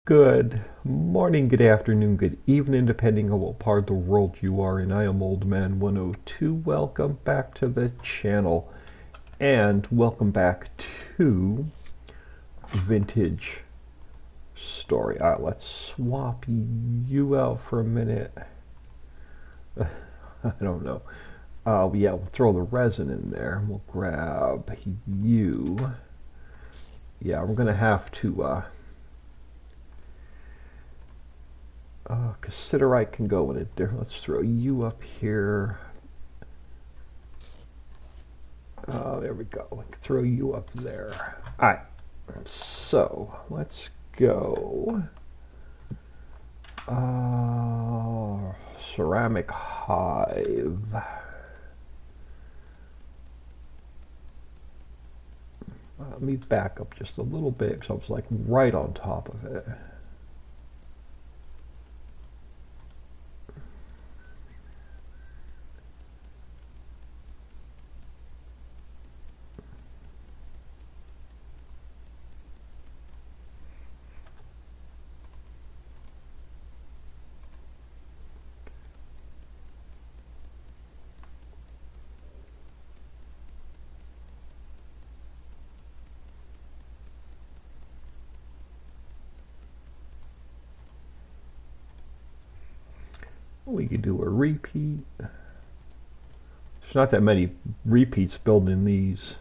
Good morning, good afternoon, good evening, depending on what part of the world you are in. I am Old Man 102. Welcome back to the channel, and welcome back to Vintage Story. All right, let's swap you out for a minute. I don't know. Yeah, we'll throw the resin in there. We'll grab you. Yeah, we're gonna have to. Cassiterite can go in a different. Let's throw you up here. There we go. We can throw you up there. All right. So let's go. Ceramic hive. Let me back up just a little bit because I was like right on top of it. We could do a repeat. There's not that many repeats built in these.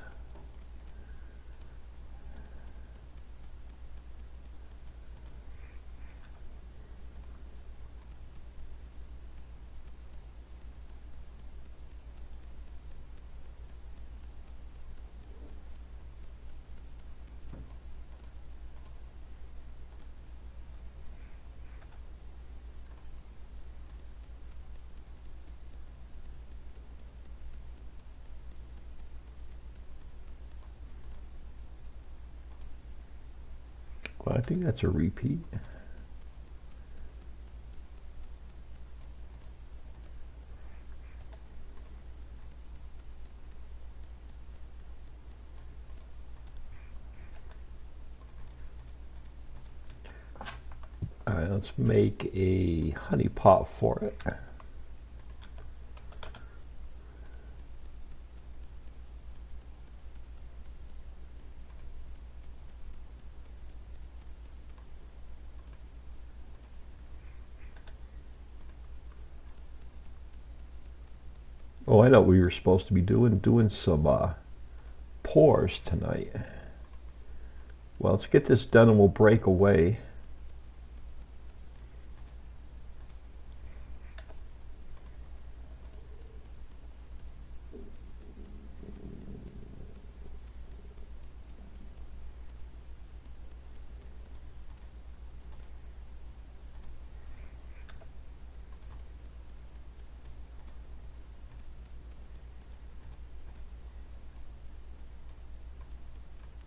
Well, I think that's a repeat. All right, let's make a honey pot for it. Oh, I know what we were supposed to be doing some pours tonight. Well, let's get this done and we'll break away.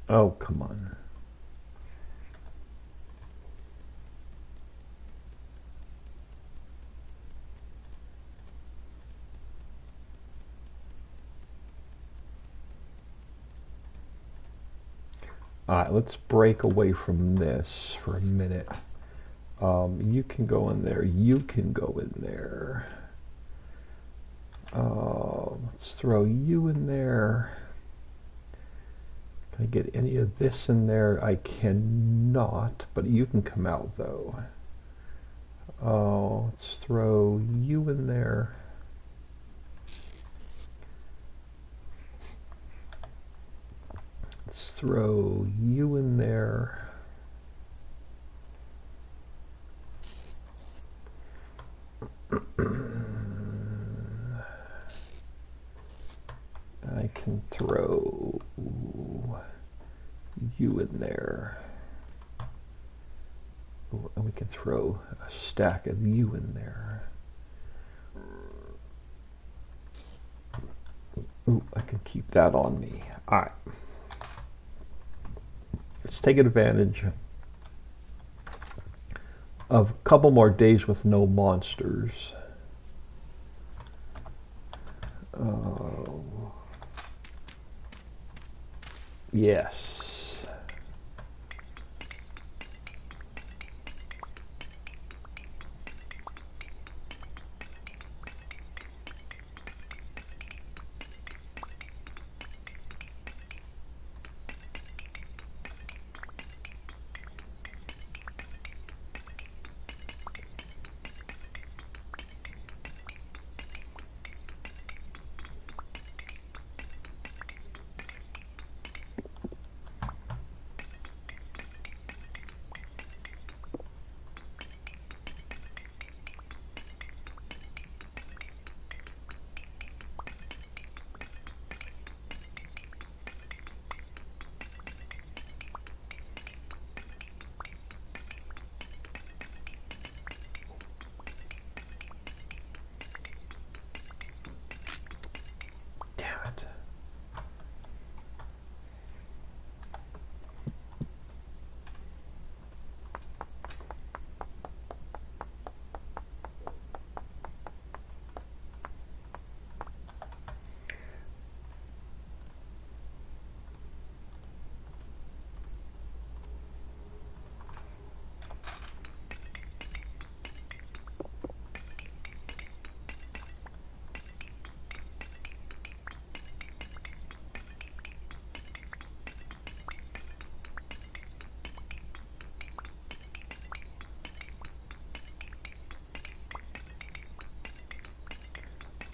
Oh, come on. All right, let's break away from this for a minute. You can go in there. You can go in there. Let's throw you in there. Can I get any of this in there? I cannot, but you can come out though. Let's throw you in there. Let's throw you in there. I can throw you in there. Ooh, and we can throw a stack of you in there. Ooh, I can keep that on me. All right. Let's take advantage of a couple more days with no monsters. Yes.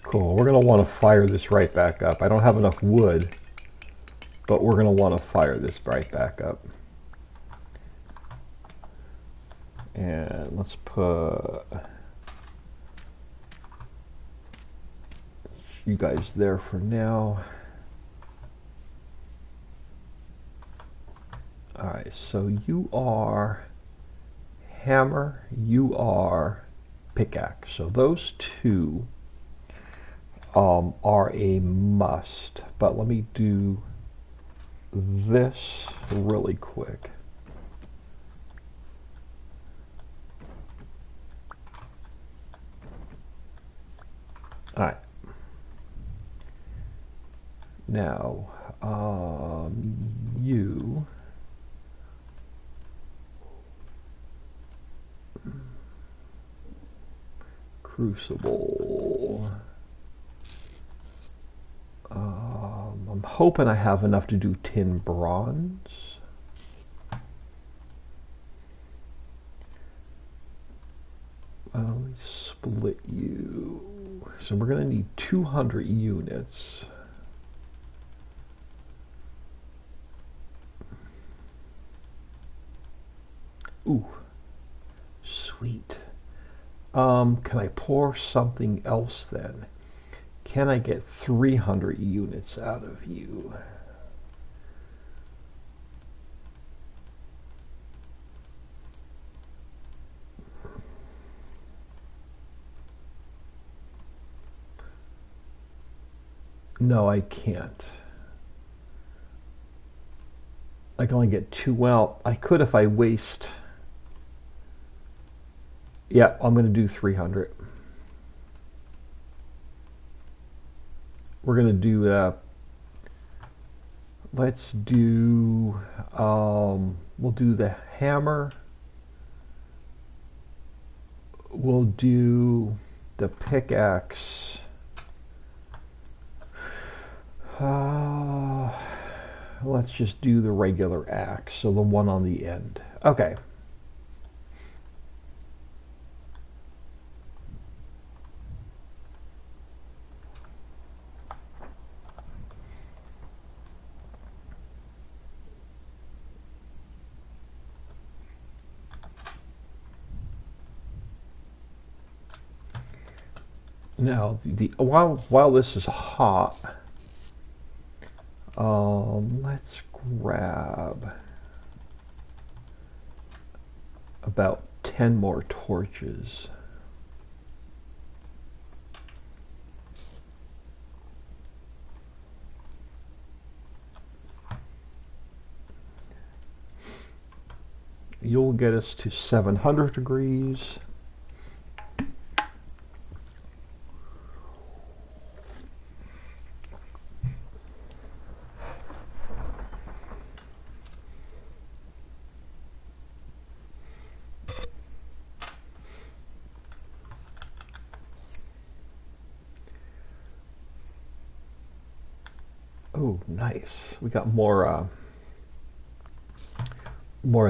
Cool, we're going to want to fire this right back up. I don't have enough wood, but we're going to want to fire this right back up. And let's put you guys there for now. Alright, so you are hammer, you are pickaxe. So those two are a must. But let me do this really quick. Alright. Now, you crucible. I'm hoping I have enough to do tin bronze. Let me split you. So we're going to need 200 units. Ooh, sweet. Can I pour something else then? Can I get 300 units out of you? No, I can't. I can only get 2. Well, I could if I waste. Yeah, I'm going to do 300. We're going to do, let's do, we'll do the hammer. We'll do the pickaxe. Let's just do the regular axe, so the one on the end. Okay. Now, while this is hot, let's grab about 10 more torches. You'll get us to 700 degrees. Oh, nice. We got more of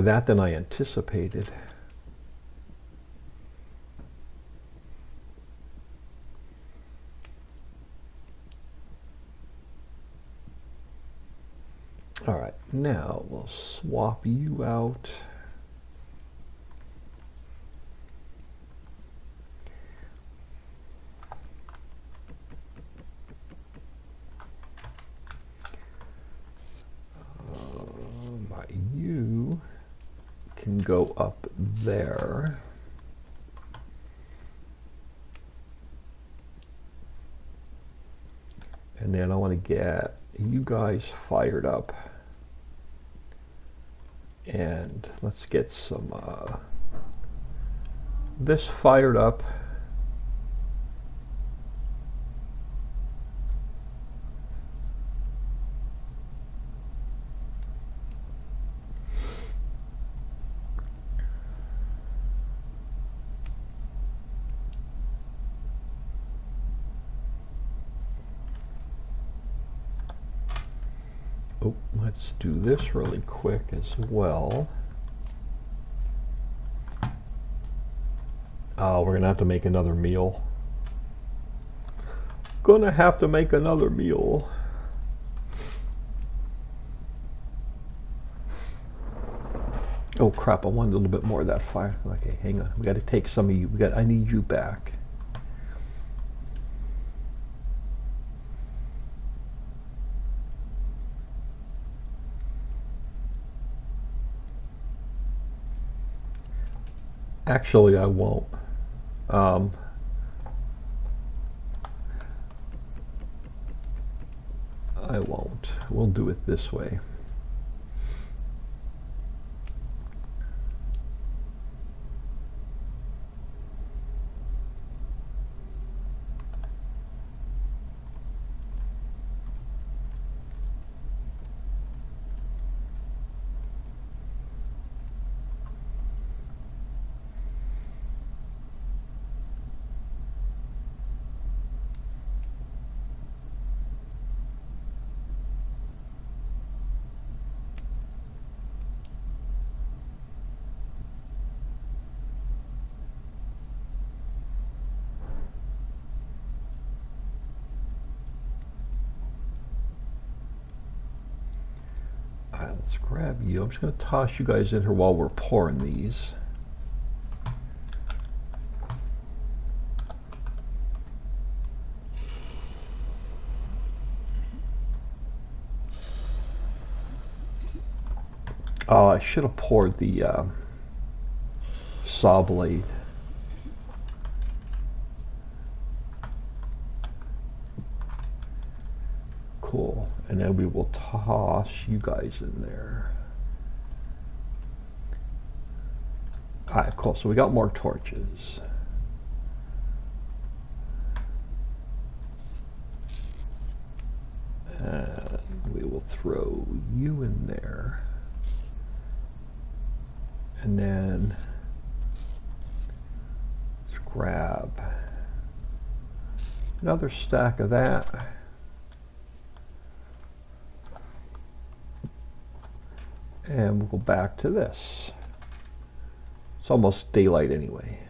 that than I anticipated. All right, now we'll swap you out. You can go up there. And then I want to get you guys fired up. And let's get some this fired up. Oh, let's do this really quick as well. Oh, we're gonna have to make another meal. gonna have to make another meal. Oh crap, I want a little bit more of that fire. Okay, hang on. We gotta take some of you. I need you back. Actually, I won't. I won't. We'll do it this way. Let's grab you. I'm just going to toss you guys in here while we're pouring these. Oh, I should have poured the saw blade. Cool. And then we will toss you guys in there. Alright, cool. So we got more torches. And we will throw you in there. And then let's grab another stack of that. And we'll go back to this. It's almost daylight anyway.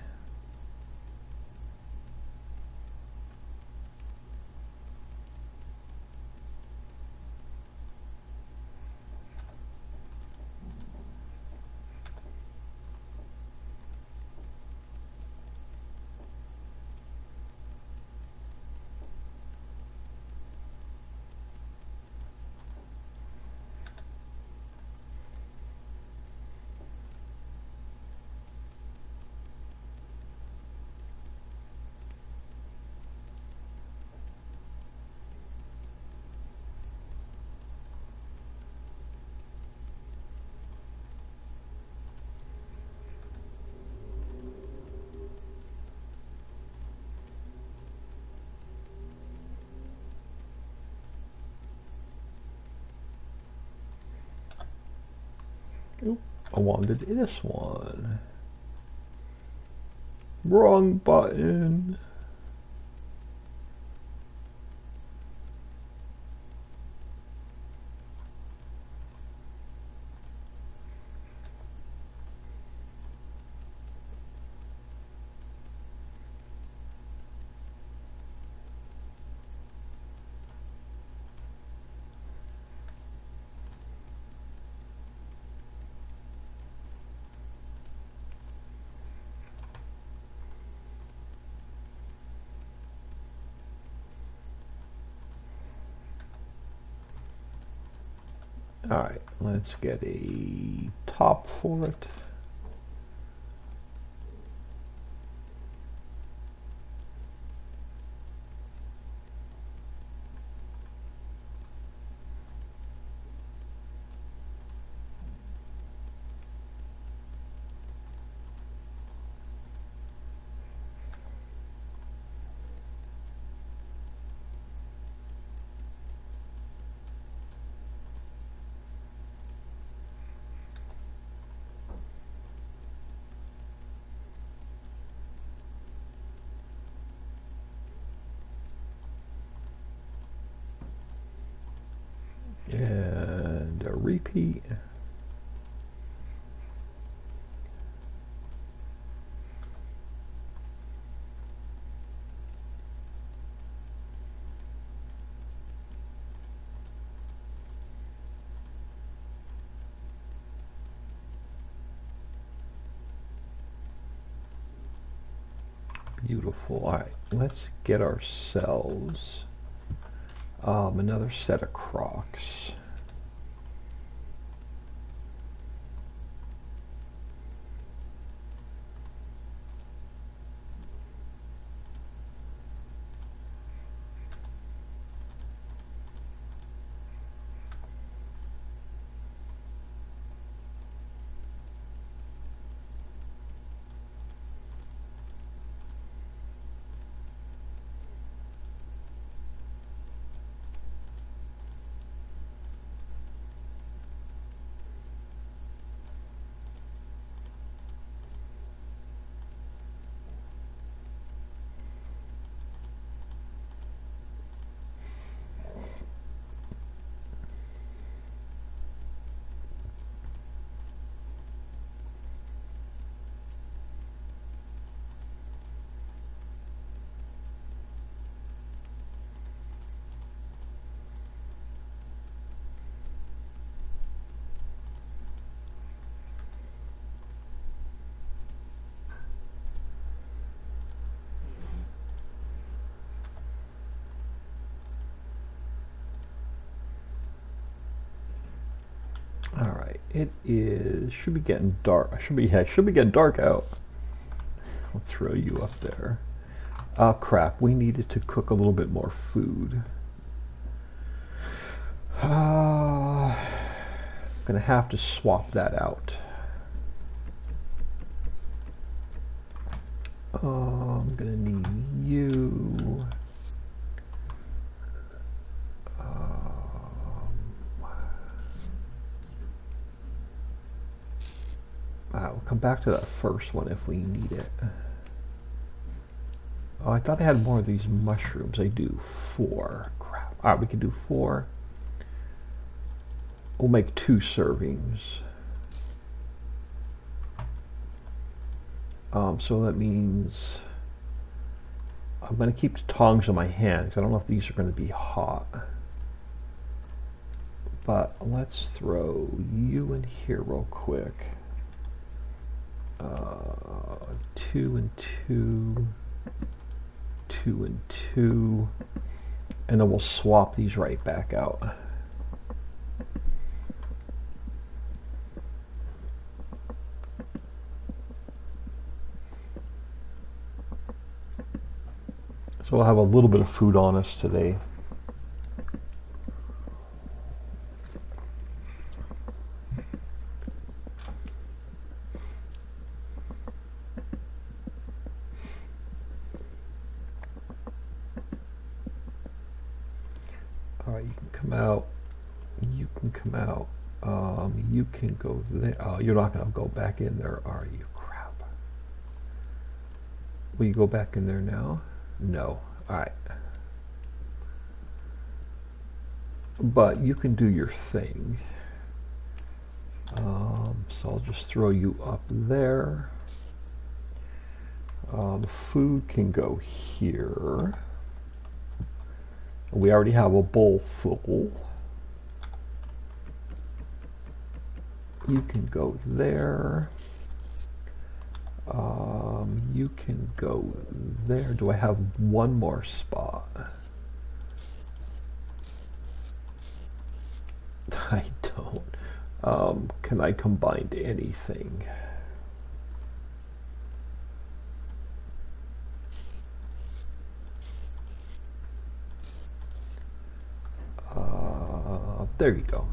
Oop, I wanted this one. Wrong button. All right, let's get a top for it. And a repeat. Beautiful. All right, let's get ourselves another set of Crocs. All right, should be getting dark. Should be getting dark out. I'll throw you up there. Oh crap, we needed to cook a little bit more food. I'm gonna have to swap that out. I'm gonna need you. We'll come back to that first one if we need it. Oh, I thought I had more of these mushrooms. I do 4. Crap. Alright, we can do 4. We'll make 2 servings. So that means I'm going to keep the tongs in my hand, 'cause I don't know if these are going to be hot. But let's throw you in here real quick. 2 and 2, 2 and 2, and then we'll swap these right back out. So we'll have a little bit of food on us today. Alright, you can come out. You can come out. You can go there. Oh, you're not going to go back in there, are you? Crap. Will you go back in there now? No. Alright. But you can do your thing. So I'll just throw you up there. The food can go here. We already have a bowl full. You can go there. You can go there. Do I have one more spot? I don't. Can I combine anything? There you go.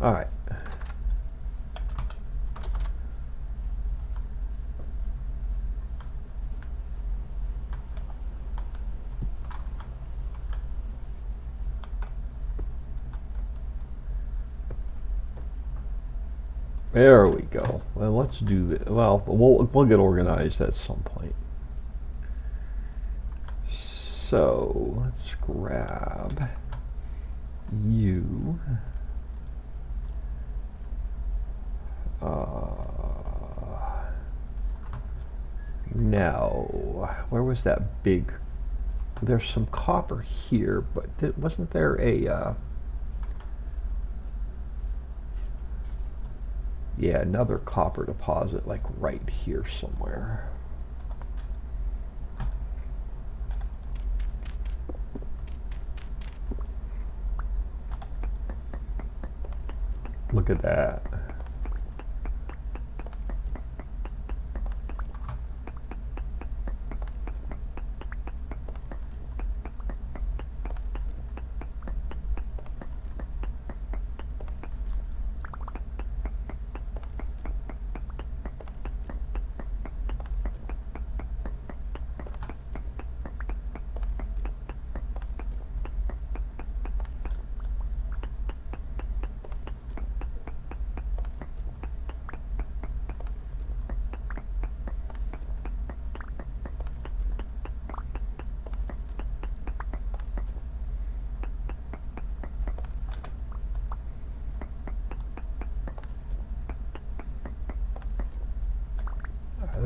All right. There we go. Well, let's do this. Well, we'll get organized at some point. So let's grab you. Now, where was that big? There's some copper here, but wasn't there a? Yeah, another copper deposit like right here somewhere. Look at that.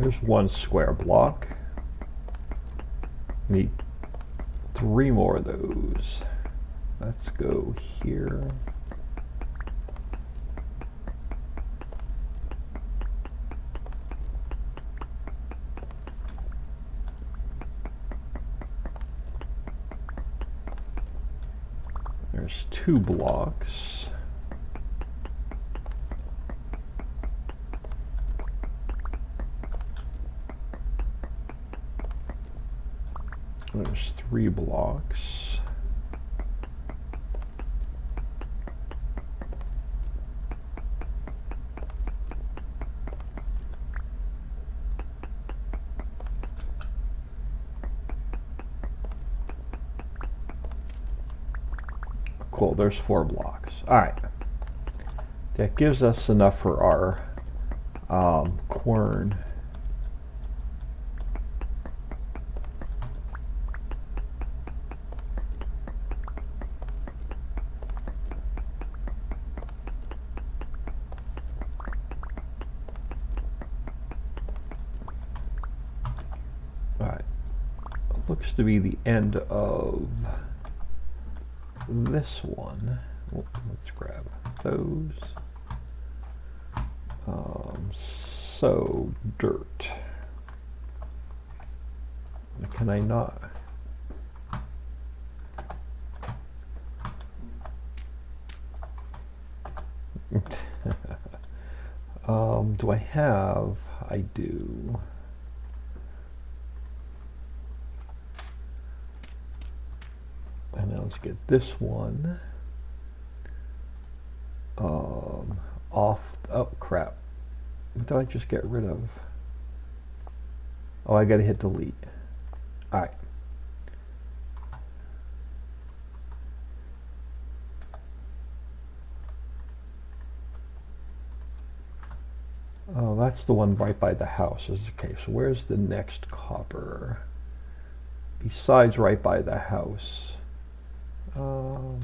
There's one square block. Need 3 more of those. Let's go here. There's 2 blocks. There's 3 blocks. Cool, there's 4 blocks. Alright. That gives us enough for our quern. Looks to be the end of this one. Well, let's grab those. So, dirt. Can I not? Do I have? I do. And now let's get this one off. Oh crap! What did I just get rid of? Oh, I gotta hit delete. All right. Oh, that's the one right by the house. Okay, so where's the next copper? Besides right by the house. Let's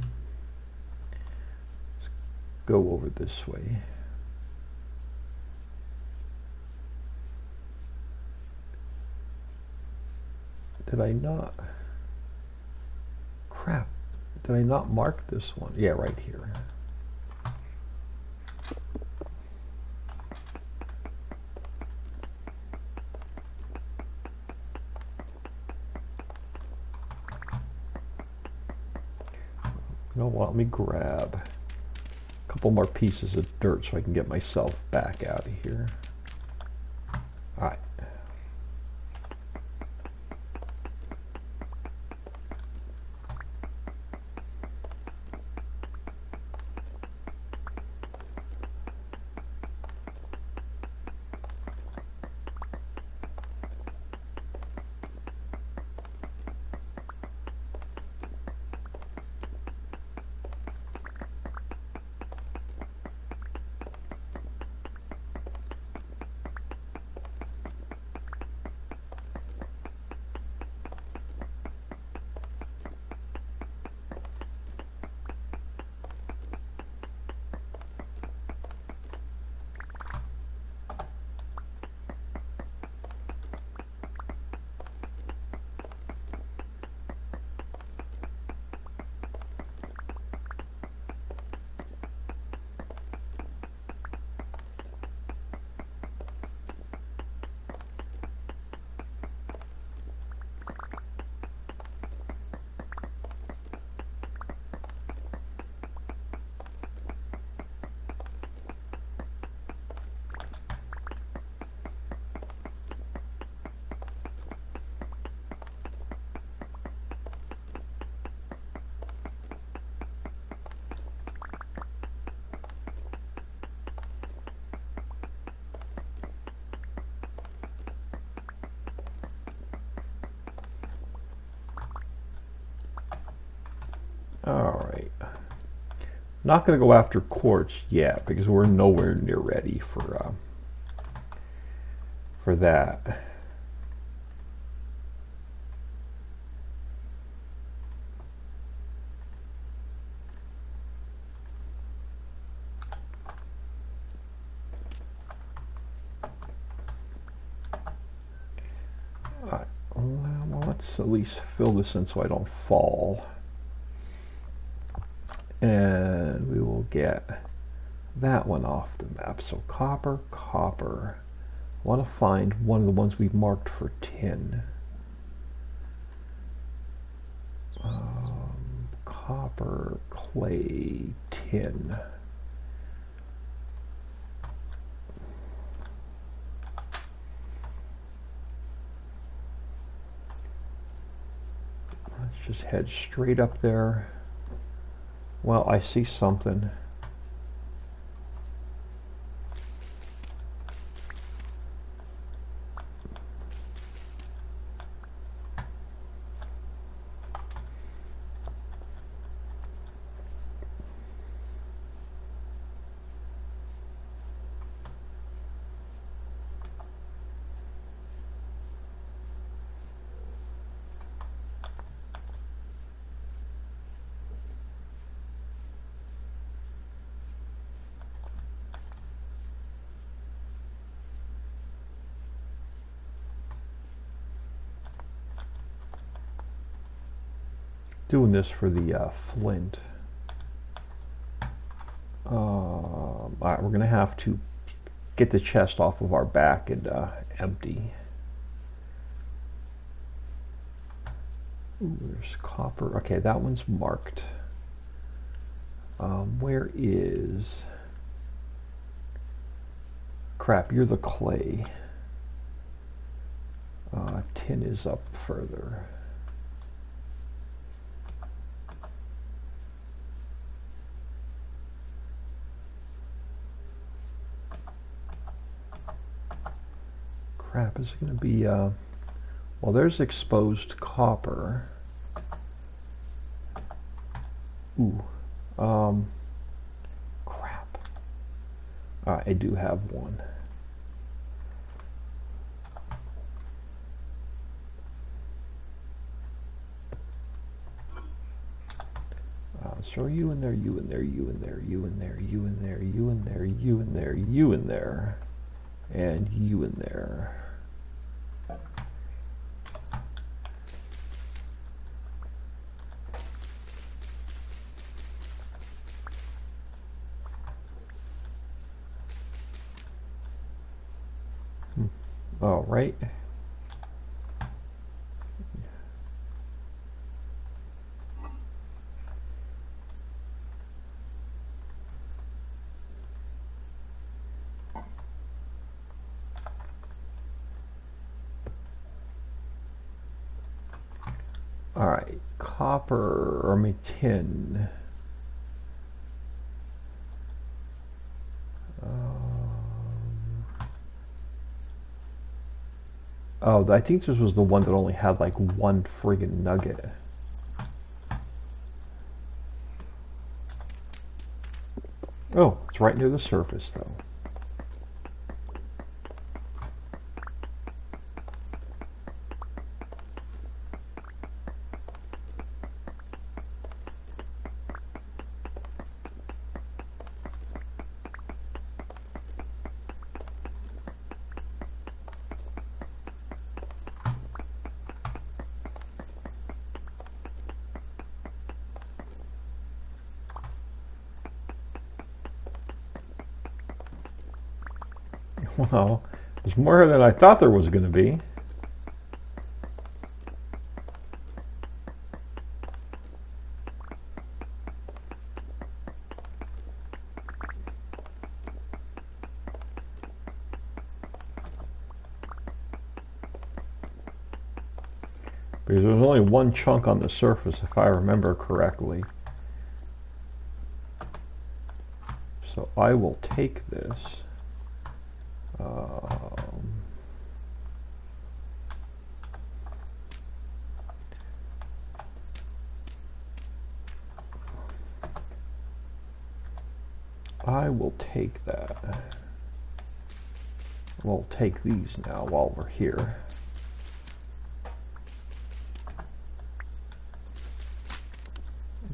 go over this way. Did I not? Crap. Did I not mark this one? Yeah, right here. You know what, let me grab a couple more pieces of dirt so I can get myself back out of here. Alright. right. Not going to go after quartz yet because we're nowhere near ready for that. Well, let's at least fill this in so I don't fall. And we will get that one off the map. So copper, copper. I want to find one of the ones we've marked for tin. Copper, clay, tin. Let's just head straight up there. Well, I see something. Doing this for the flint. All right, we're going to have to get the chest off of our back and empty. Ooh, there's copper. Okay, that one's marked. Where is... Crap, you're the clay. Tin is up further. Crap, is it going to be, well, there's exposed copper. Ooh, crap. I do have one. So you in there, you in there, you in there, you in there, you in there, you in there, you in there, you in there, and you in there. All right. All right, copper, or tin. Oh, I think this was the one that only had like one friggin' nugget. Oh, it's right near the surface though. Well, there's more than I thought there was going to be. Because there's only one chunk on the surface, if I remember correctly. So I will take this. I will take that. We'll take these now while we're here.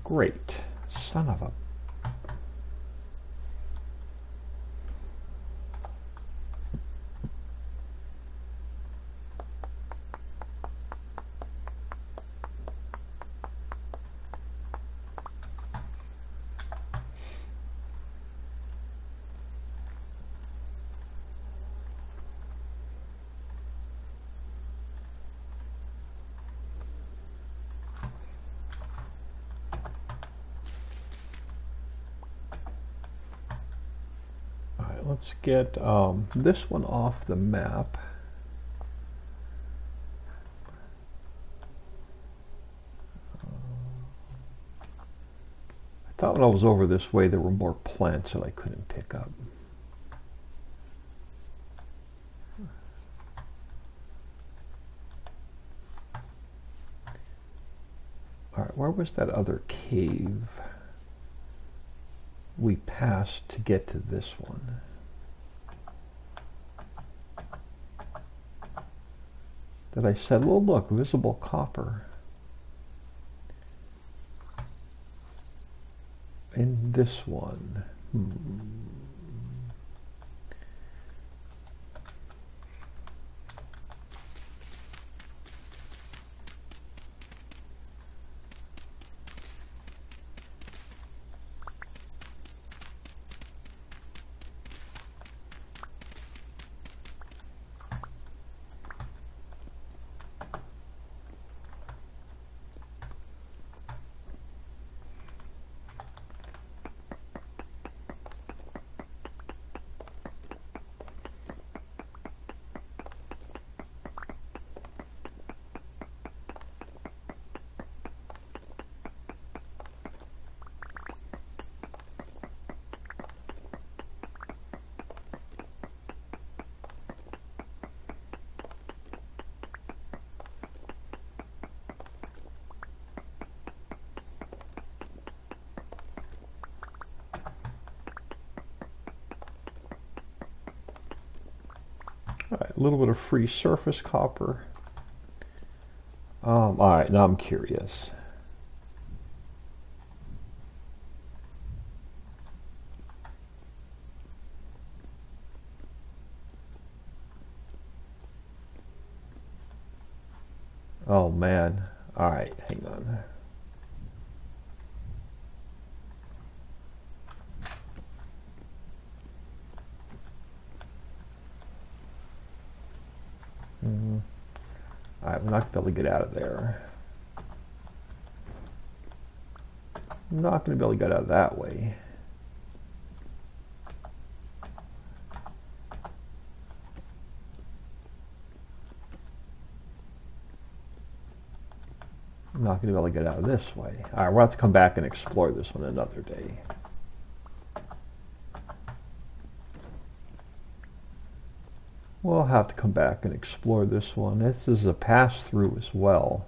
Great. Son of a... Let's get this one off the map. I thought when I was over this way there were more plants that I couldn't pick up. Alright, where was that other cave we passed to get to this one? That I said, well, look, visible copper. And this one. Alright, a little bit of free surface copper. Alright, now I'm curious. Oh man. Alright, hang on. Alright, we're not going to be able to get out of there. I'm not going to be able to get out of that way. I'm not going to be able to get out of this way. Alright, we'll have to come back and explore this one another day. We'll have to come back and explore this one. This is a pass-through as well.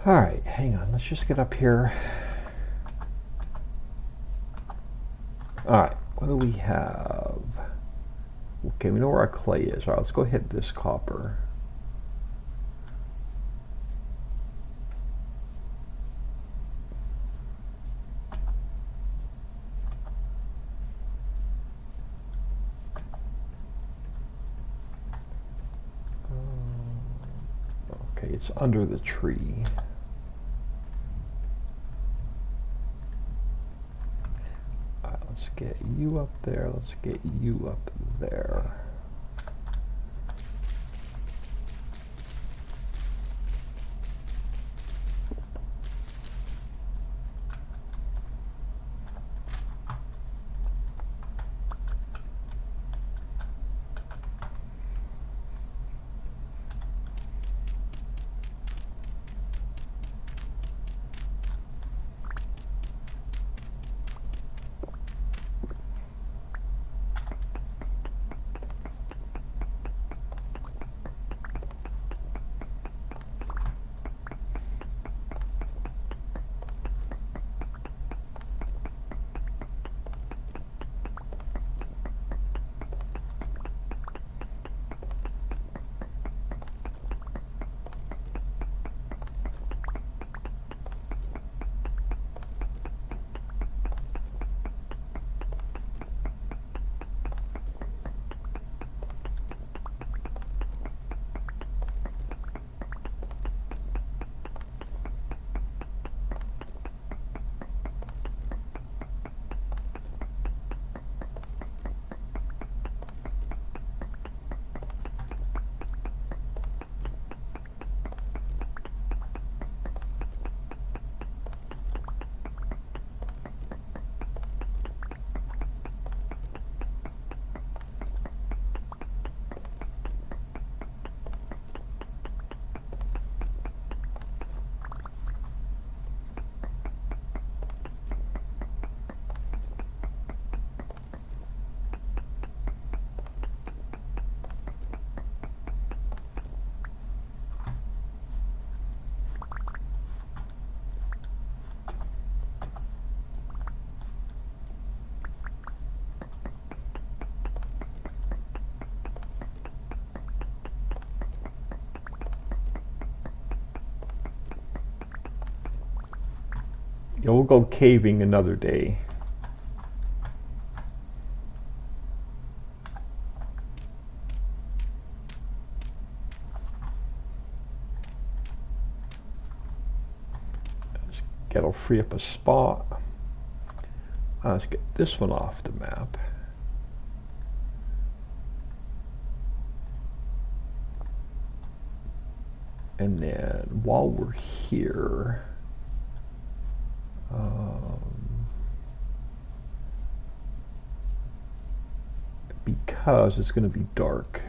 Alright, hang on, let's just get up here. Alright, what do we have? Okay, we know where our clay is. Alright, let's go hit this copper. Okay, it's under the tree. Let's get you up there. Let's get you up there. Yeah, we'll go caving another day. That'll free up a spot. Let's get this one off the map. And then while we're here, because it's going to be dark,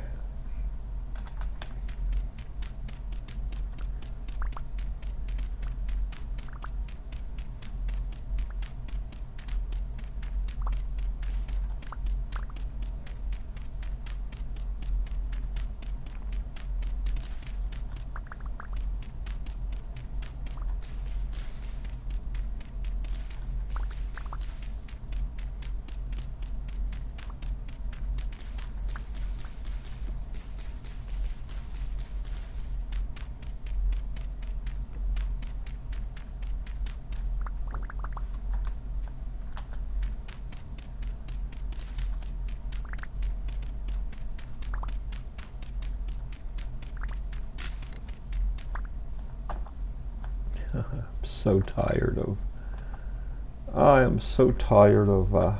I am so tired of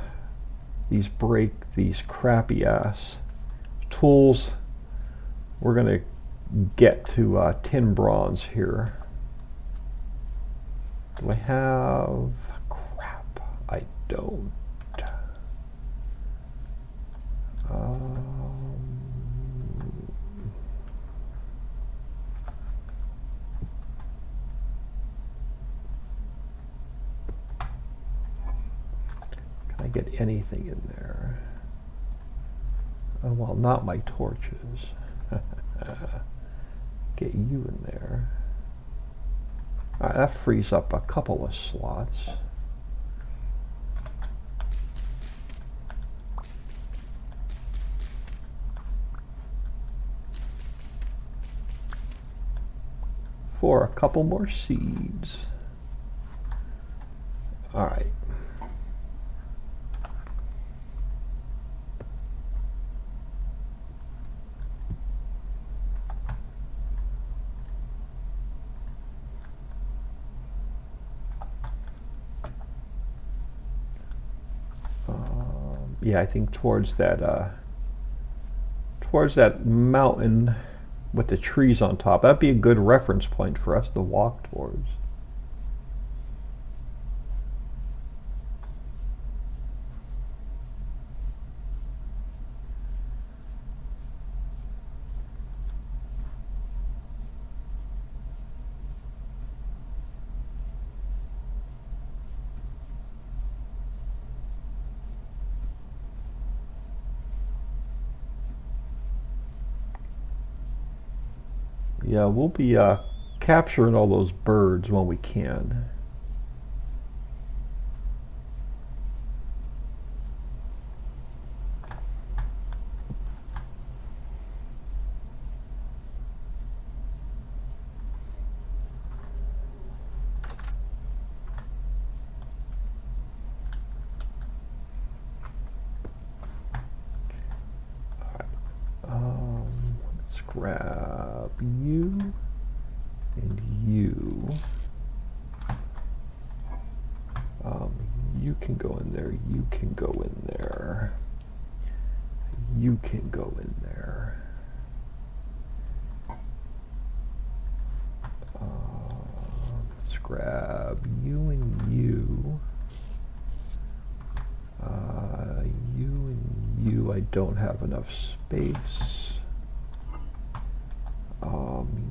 these crappy ass tools. We're gonna get to tin bronze here. Do I have crap? I don't. Get anything in there? Oh, well, not my torches. Get you in there. All right, that frees up a couple of slots. For a couple more seeds. All right. Yeah, I think towards that mountain with the trees on top. That'd be a good reference point for us to walk towards. Yeah, we'll be capturing all those birds when we can. Let's grab you and you. You can go in there. You can go in there. You can go in there. Let's grab you and you. You and you. I don't have enough space.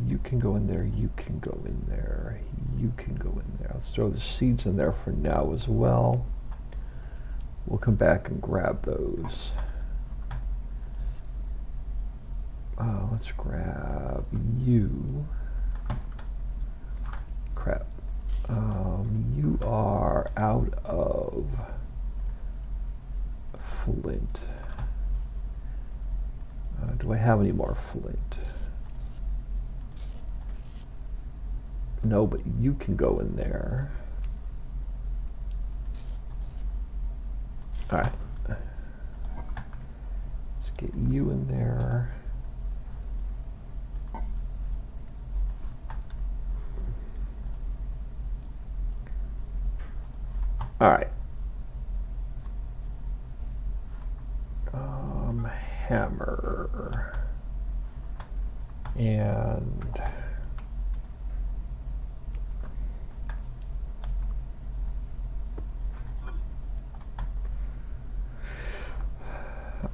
You can go in there, you can go in there, you can go in there. Let's throw the seeds in there for now as well. We'll come back and grab those. Let's grab you. Crap. You are out of flint. Do I have any more flint? No, but you can go in there. Alright. Let's get you in there. Alright. Hammer. And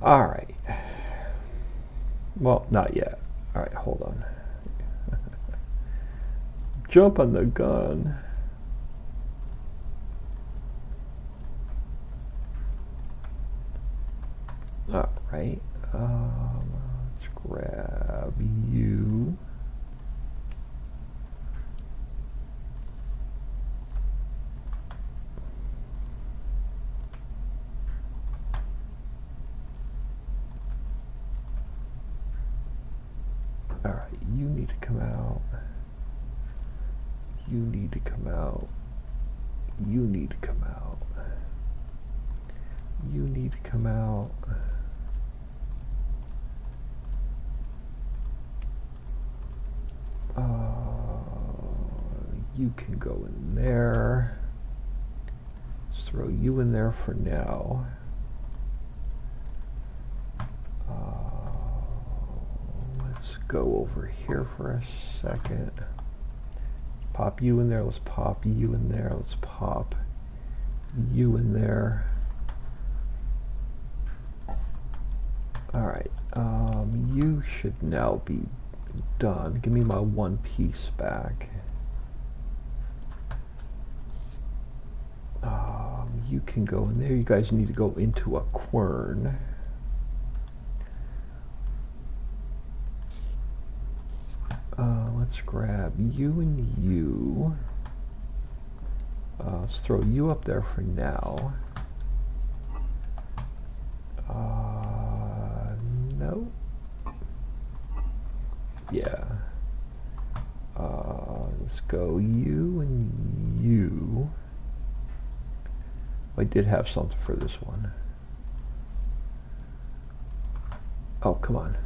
all right. Well, not yet. All right, hold on. Jump on the gun. All right. Let's grab you. All right, you need to come out. You need to come out. You need to come out. You need to come out. You can go in there. Let's throw you in there for now. Let's go over here for a second. Pop you in there. Let's pop you in there. Let's pop you in there. Alright, you should now be done. Give me my one piece back. You can go in there. You guys need to go into a quern. Let's grab you and you. Let's throw you up there for now. No. Yeah. Let's go you and you. I did have something for this one. Oh, come on.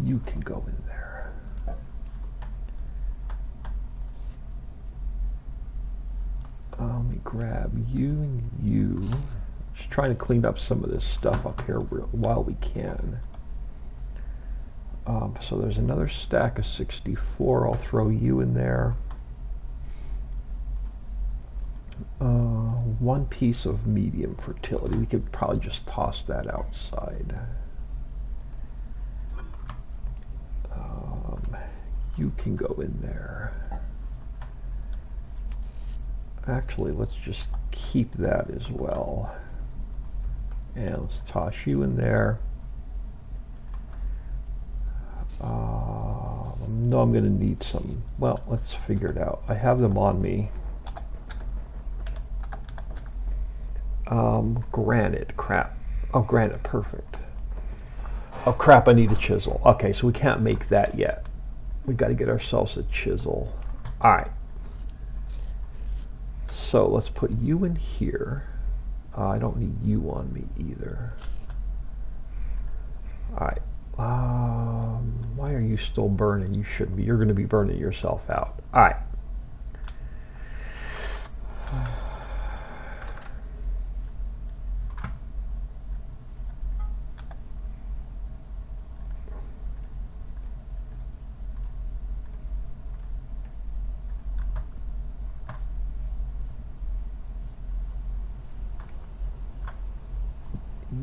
You can go in there. Let me grab you and you. Just trying to clean up some of this stuff up here while we can. So there's another stack of 64. I'll throw you in there. One piece of medium fertility. We could probably just toss that outside. You can go in there. Actually, let's just keep that as well. And let's toss you in there. No, I'm going to need some. Well, let's figure it out. I have them on me. Granite. Crap. Oh, granite. Perfect. Oh, crap. I need a chisel. Okay, so we can't make that yet. We got to get ourselves a chisel. All right. So let's put you in here. I don't need you on me either. All right. Why are you still burning? You shouldn't be. You're going to be burning yourself out. All right.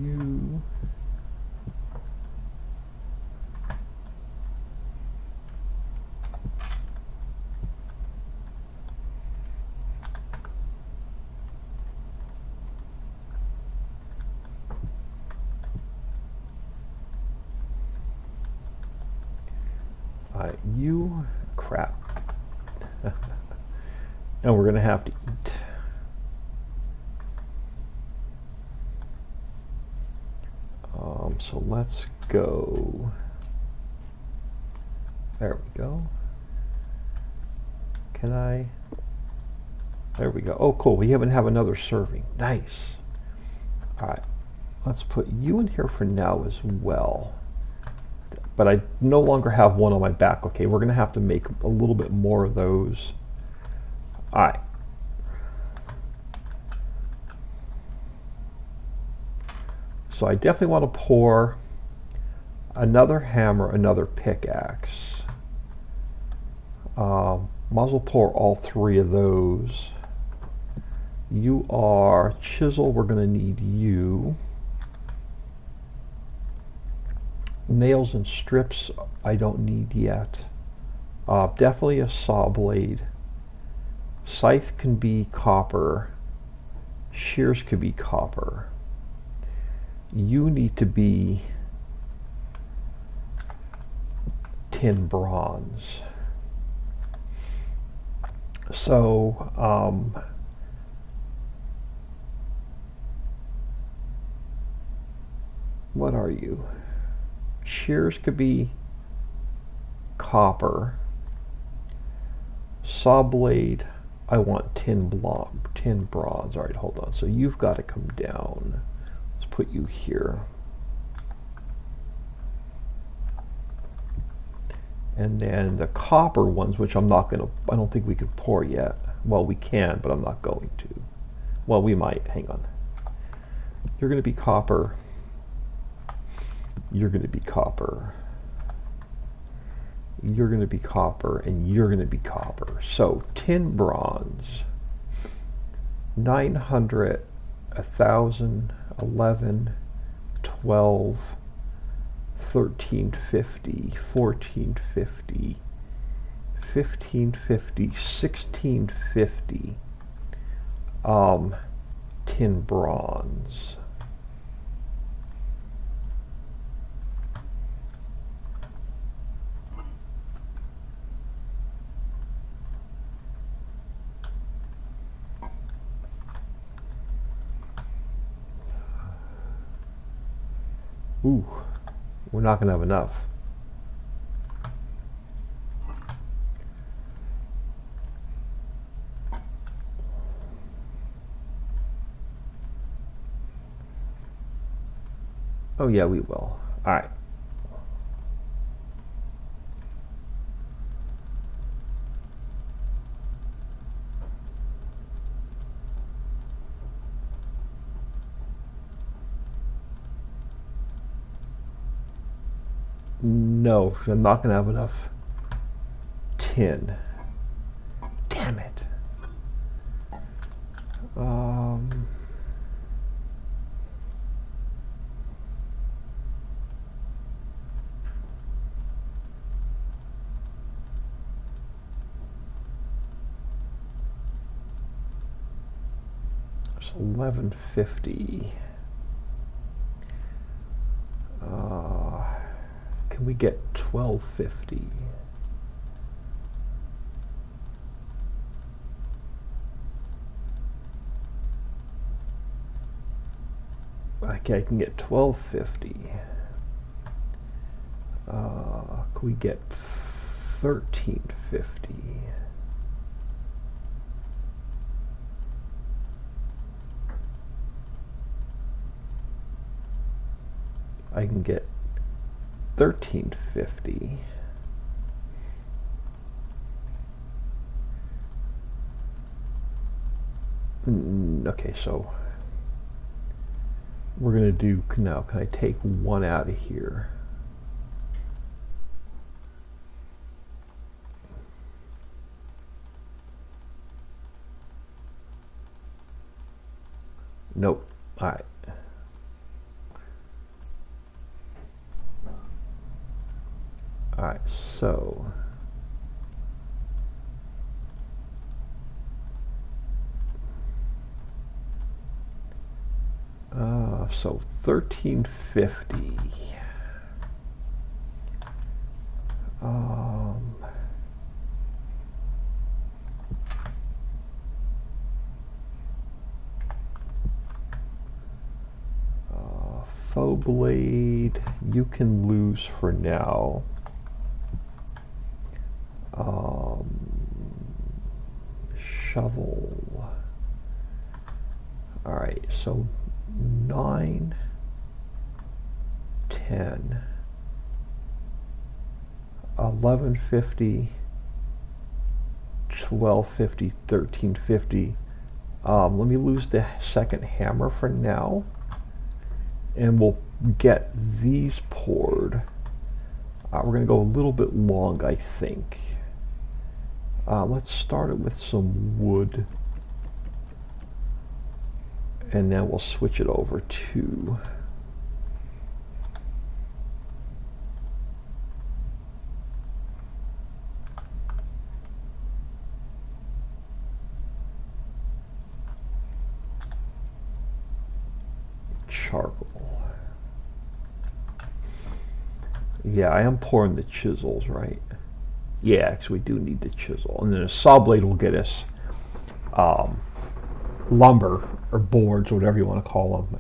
You. You. Crap. And we're going to have to eat. So let's go. There we go. Can I? There we go. Oh, cool. We even have another serving. Nice. All right. Let's put you in here for now as well. But I no longer have one on my back. Okay, we're going to have to make a little bit more of those. All right. So I definitely want to pour another hammer, another pickaxe. Might as well pour all three of those. You are chisel. We're going to need you. Nails and strips I don't need yet. Definitely a saw blade. Scythe can be copper. Shears could be copper. You need to be tin bronze. So what are you? Shears could be copper. Saw blade, I want tin bronze. All right, hold on. So you've got to come down. Let's put you here. And then the copper ones, which I don't think we can pour yet. Well, we can, but I'm not going to. Well, we might. Hang on. You're going to be copper. You're going to be copper. You're going to be copper, and you're going to be copper. So tin bronze, 900, 1,000, 11, 12, 1350, 1450, 1550, 1650. Tin bronze. Ooh, we're not going to have enough. Oh yeah, we will. All right. No, I'm not going to have enough tin. Damn it. It's 1150. Can we get 1250? Okay, I can get 1250. Can we get 1350? I can get 1350. Okay, so we're going to do now. Can I take one out of here? Nope. All right. All right, so so 1350. Faux blade, you can lose for now. Shovel. All right, so 9, 10, 1150, 1250, 1350. Let me lose the second hammer for now, and we'll get these poured. We're going to go a little bit long, I think. Let's start it with some wood, and then we'll switch it over to charcoal. Yeah, I am pouring the chisels, right? Yeah, actually we do need the chisel. And then a saw blade will get us lumber or boards or whatever you want to call them.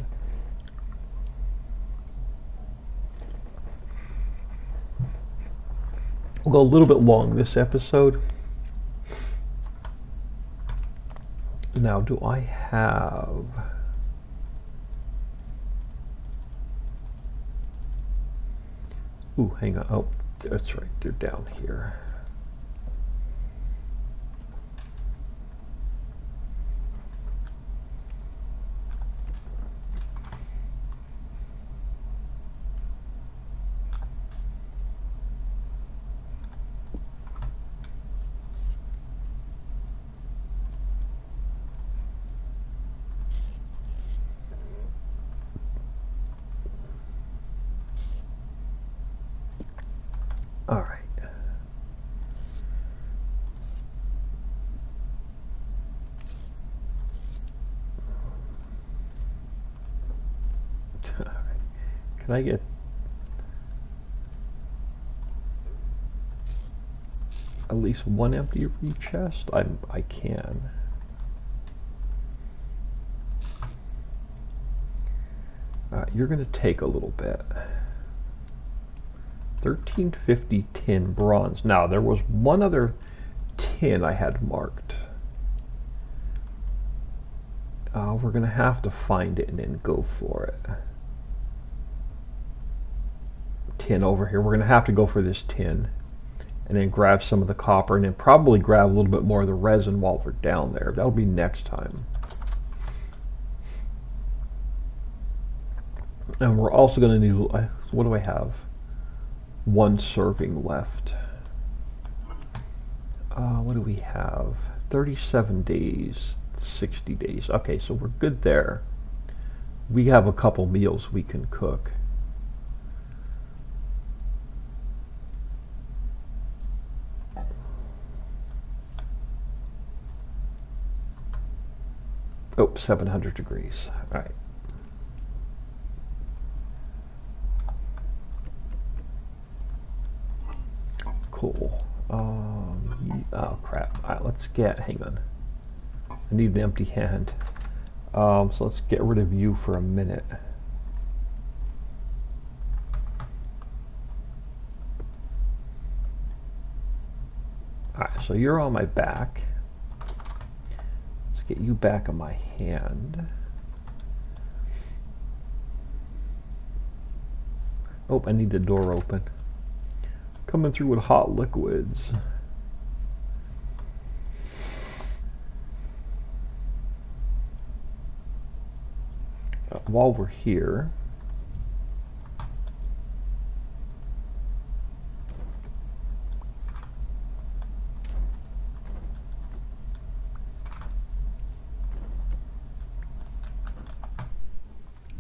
We'll go a little bit long this episode. Now, do I have... Ooh, hang on. Oh, that's right. They're down here. All right. Can I get at least one empty chest? I can. You're going to take a little bit. 1350 tin bronze. Now, there was one other tin I had marked. We're going to have to find it and then go for it. Tin over here. We're going to have to go for this tin and then grab some of the copper and then probably grab a little bit more of the resin while we're down there. That'll be next time. And we're also going to need, what do I have? one serving left. What do we have? 37 days, 60 days. Okay, so we're good there. We have a couple meals we can cook. Oh, 700 degrees. All right. Cool. Oh crap. All right, let's hang on. I need an empty hand. So let's get rid of you for a minute. Alright, so you're on my back. Let's get you back on my hand. Oh, I need the door open. Coming through with hot liquids. While we're here,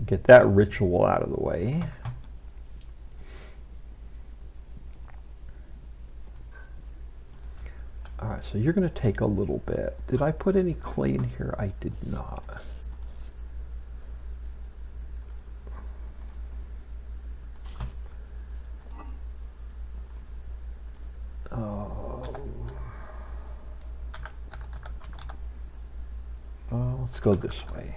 get that ritual out of the way. Alright, so you're going to take a little bit. Did I put any clay in here? I did not. Let's go this way.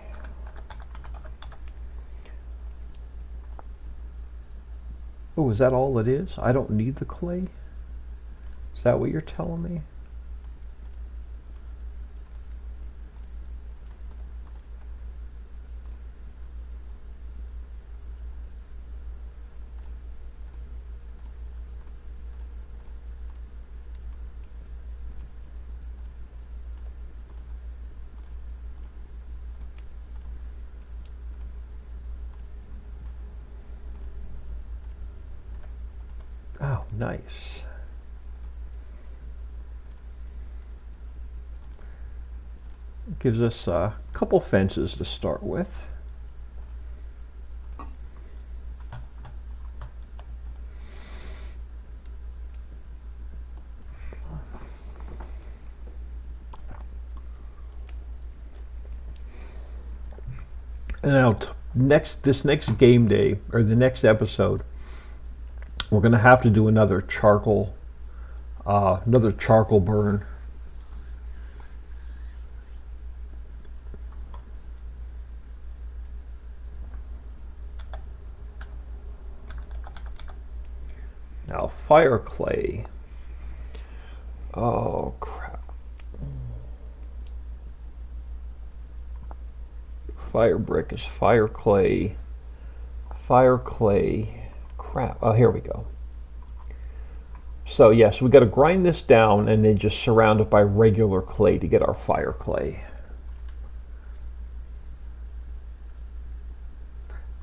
Oh, is that all it is? I don't need the clay? Is that what you're telling me? Oh, nice. Gives us a couple fences to start with. And now this next game day, or the next episode, we're going to have to do another charcoal burn. Now, fire clay. Oh, crap. Fire brick is fire clay. Fire clay. Crap. Oh, here we go. So yes, we got to grind this down and then just surround it by regular clay to get our fire clay.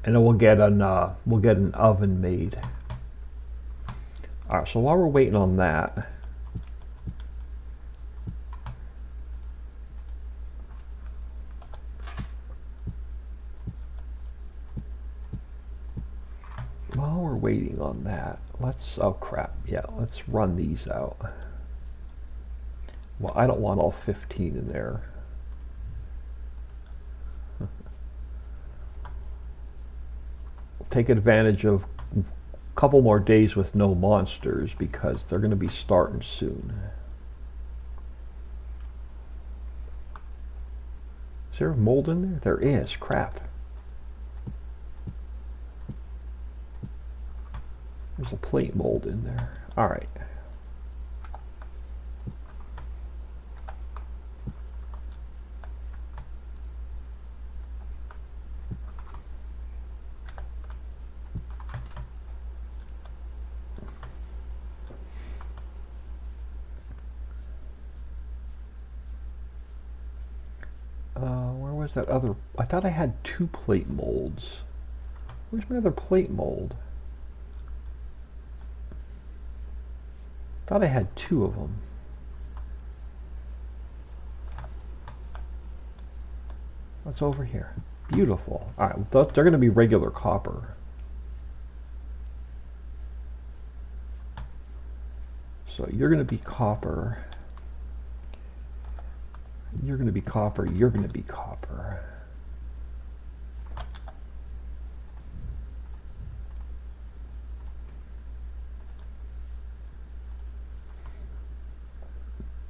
And then we'll get an oven made. All right. So while we're waiting on that, waiting on that, let's, oh crap, yeah, let's run these out. Well, I don't want all 15 in there. Take advantage of a couple more days with no monsters because they're going to be starting soon. Is there mold in there? There is, crap. There's a plate mold in there. All right. Where was that other? I thought I had 2 plate molds. Where's my other plate mold? Thought I had 2 of them. What's over here? Beautiful. All right, they're going to be regular copper. So you're going to be copper. You're going to be copper. You're going to be copper.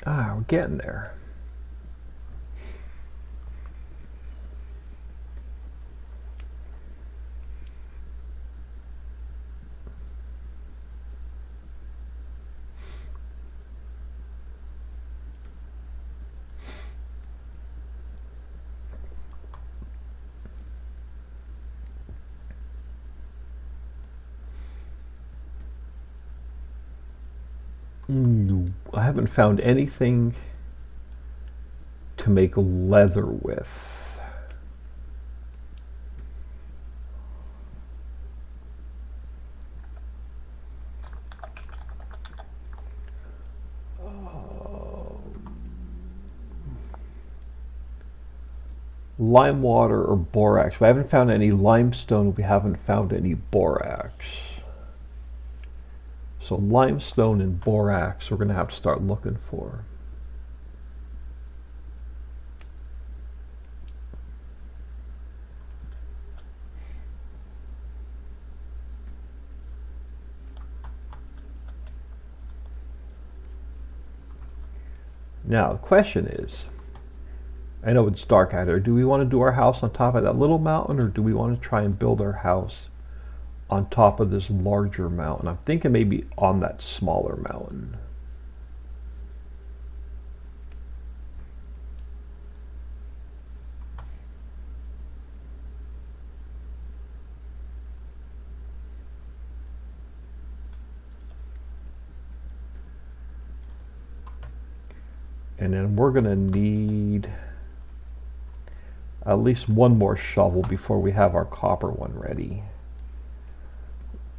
Ah, we're getting there. I haven't found anything to make leather with. Lime water or borax. We haven't found any limestone. We haven't found any borax. So limestone and borax we're going to have to start looking for. Now the question is, I know it's dark out there, do we want to do our house on top of that little mountain, or do we want to try and build our house on top of this larger mountain? I'm thinking maybe on that smaller mountain. And then we're going to need at least one more shovel before we have our copper one ready.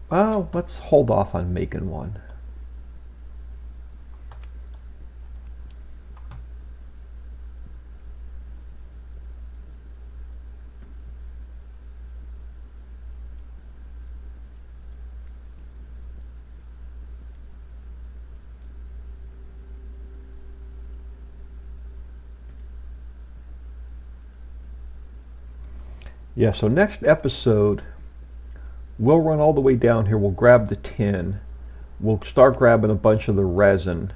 Well, let's hold off on making one. Yeah, so next episode, we'll run all the way down here. We'll grab the tin. We'll start grabbing a bunch of the resin.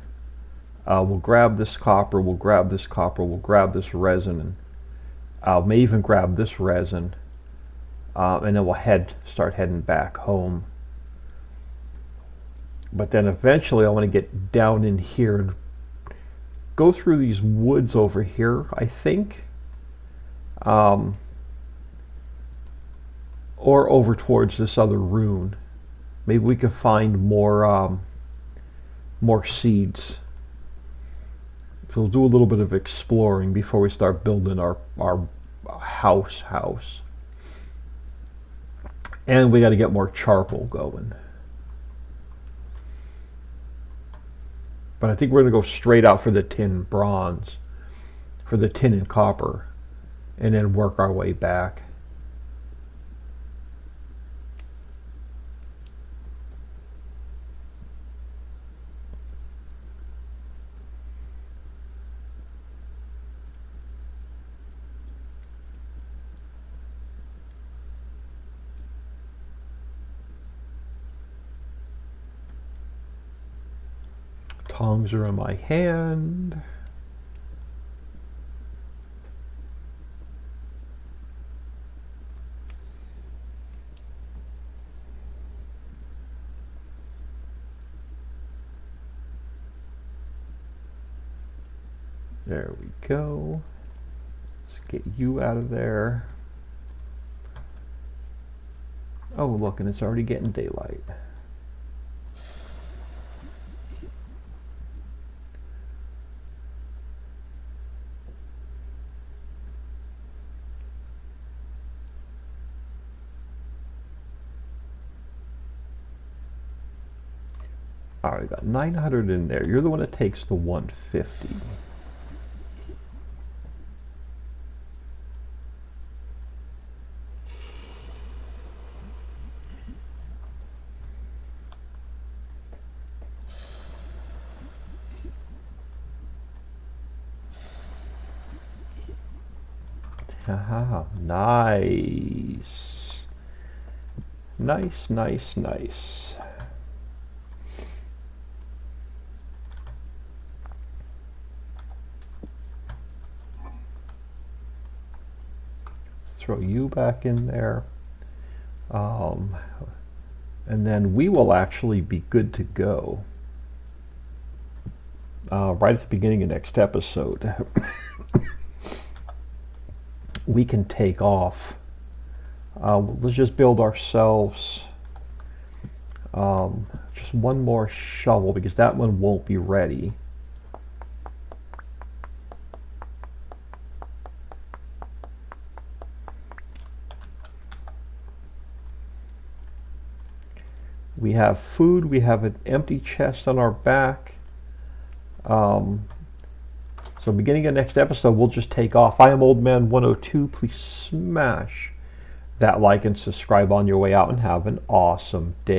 We'll grab this copper. We'll grab this copper. We'll grab this resin. And may even grab this resin. And then we'll start heading back home. But then eventually I want to get down in here and go through these woods over here, I think. Or over towards this other rune. Maybe we can find more seeds. So we'll do a little bit of exploring before we start building our house. And we got to get more charcoal going. But I think we're going to go straight out for the tin bronze, for the tin and copper, and then work our way back. Tongs are in my hand. There we go. Let's get you out of there. Oh, look, and it's already getting daylight. Alright, we got 900 in there. You're the one that takes the 150. Haha, nice. Nice, nice, nice. Throw you back in there. And then we will actually be good to go. Right at the beginning of next episode. We can take off. Let's just build ourselves just one more shovel, because that one won't be ready. We have food, we have an empty chest on our back. So beginning of next episode, we'll just take off. I am Old Man 102. Please smash that like and subscribe on your way out, and have an awesome day.